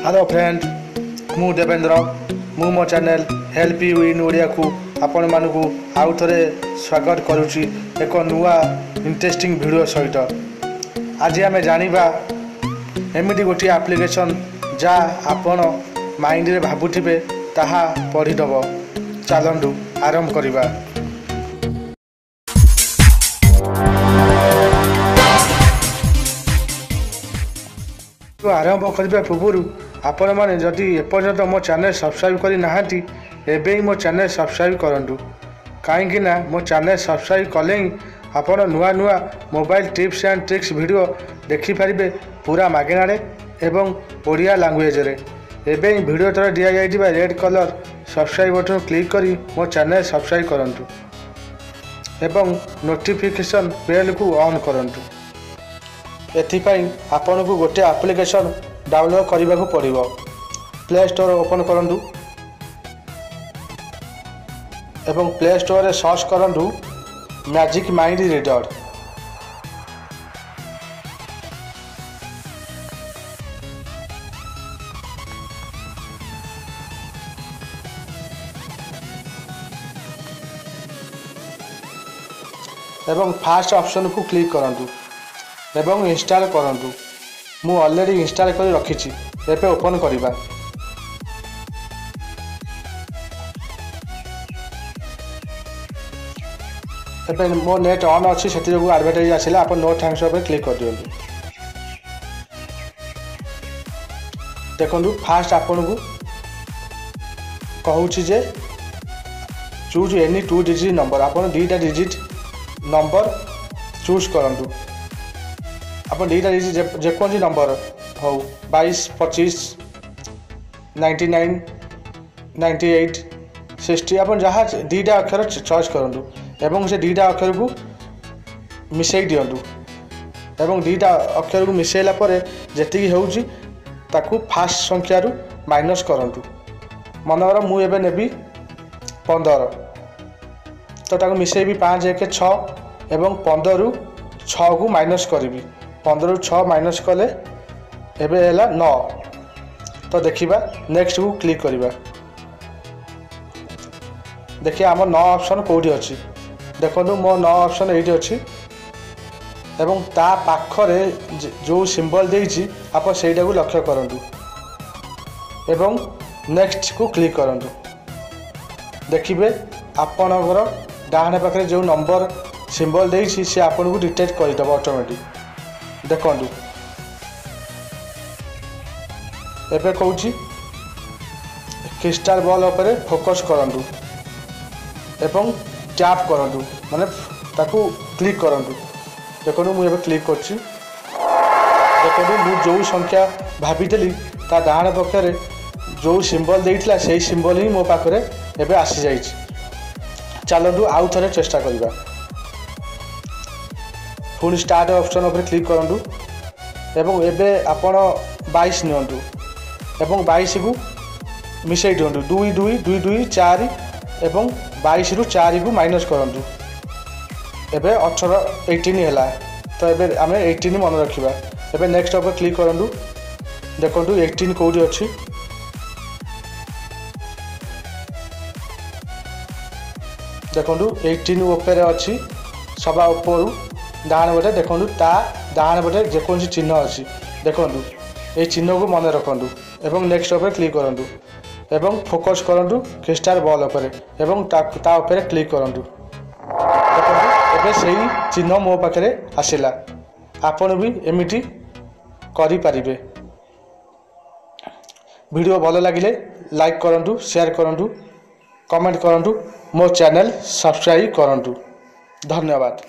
Hello friend मु देवेंद्र मु मो channel help you in Odia को आपण मानकु आउ थरे स्वागत करुछि एक नुआ इंटरेस्टिंग वीडियो सहित। आज आम जानिबा एमिति गोटे एप्लिकेशन जा आपण माइंड रे भाबुथिबे ताहा पढ़ीदब। चलंडू आरंभ करिबा। आरंभ करने पूर्व आपण मैंने जदि एपर्यंत मो चैनल सब्सक्राइब करी नाहांती एबे ही मो चैनल सब्सक्राइब करंतु कहीं मो चैनल सब्सक्राइब कले ही आपण नुआ नुआ mobile tips and tricks video देखि पारिबे पूरा मागेनारे एवं ओडिया लैंग्वेज रे। एबे ही वीडियो तले दिया जाइतिबा red colour subscribe button click करी मो चैनल सब्सक्राइब करंतु एवं नोटिफिकेशन बेल को ऑन करंतु। एथिपाई आपन को गोटे एप्लिकेशन डाउनलोड करने को पड़ो। प्ले स्टोर ओपन करंतु एवं प्ले स्टोर रे सर्च करंतु मैजिक माइंड रीडर। एवं फास्ट ऑप्शन को क्लिक करंतु एवं इंस्टॉल करंतु। मु ऑलरेडी इंस्टॉल कर रखी एपे ओपन करिबा। एपे मो नेट ऑन अच्छी से एडवर्टाइज आसिला आप नो थैंक्स पे क्लिक कर दियंतु। देखंतु फास्ट आपन को कहूची जे चूज एनी 2 डिजिट नंबर। आपन 2टा डिजिट नंबर चूज करंतु। आप 2टा डिजिट जेकोसी नंबर हो 22 25 99 98 60 आप जहाँ 2टा अक्षर चॉइस करंतु एवं से 2टा अक्षर को मिसई दियंतु एवं 2टा अक्षर को मिसैला परे जेतिकी होउची ताकू फास्ट संख्या रु माइनस करंतु। मनकर मु एबे नेबी 15 तो ताकू मिसैबी 5 1 6 एवं 15 रु 6 को माइनस करी। 15 रु 6 माइनस कले एबे हैला 9। तो देखिबा नेक्स्ट को क्लिक करिबा। देखिए आम 9 ऑप्शन कोठी अछि। देखंतु मो 9 ऑप्शन एठी अछि एवं ता पाखरे जो सिंबल देइछि आप सेटा को लक्ष्य करंतु एवं नेक्स्ट को क्लिक करंतु। देखिबे आपनकर डाहाणे पाखरे जो नंबर सिंबल देइछि से आपन को डिटेक्ट करिदब ऑटोमेटिक। देखंतु एबे कहूची क्रिस्टल बॉल उपरे फोकस करंतु एवं टैप करंतु माने ताकू क्लिक करंतु। देखंतु मु एबे क्लिक करछि। देखंतु मु जो संख्या भाबितली ता डाहाण पक्षरे जो सिंबल देइथिला सेही सिंबल ही मो पाखरे एबे आसी जाइछि। चलंतु आउ थरे चेष्टा करिबा। पुणी स्टार्ट ऑप्शन उपर क्लिक करंतु एवं एबे आपण 22 नियंतु एवं 22 को मिसई दियंतु 2 2 2 2 4 एवं 22 रु 4 को माइनस करंतु। एबे 18 हैला तो एबे आमे 18 मन रखिबा। एबे नेक्स्ट उपर क्लिक करंतु। देखंतु 18 कोडी अछि। देखंतु 18 ऊपर अछि सभा ऊपर डाहाण बटे। देखंतु ता डाहाण बटे जेकोसी चिन्ह अछि। देखंतु ए चिन्ह को मन रखंतु एवं नेक्स्ट उपर क्लिक करंतु एवं फोकस करंतु क्रिस्टल बॉल उपर एवं ता उपर क्लिक करंतु। देखंतु एबे सेही चिन्ह मो पाखरे आसिला। आपण भी एमिति करि पारिबे। वीडियो भलो लागिले लाइक करंतु, शेयर करंतु, कमेंट करंतु, मो चैनल सब्सक्राइब करंतु। धन्यवाद।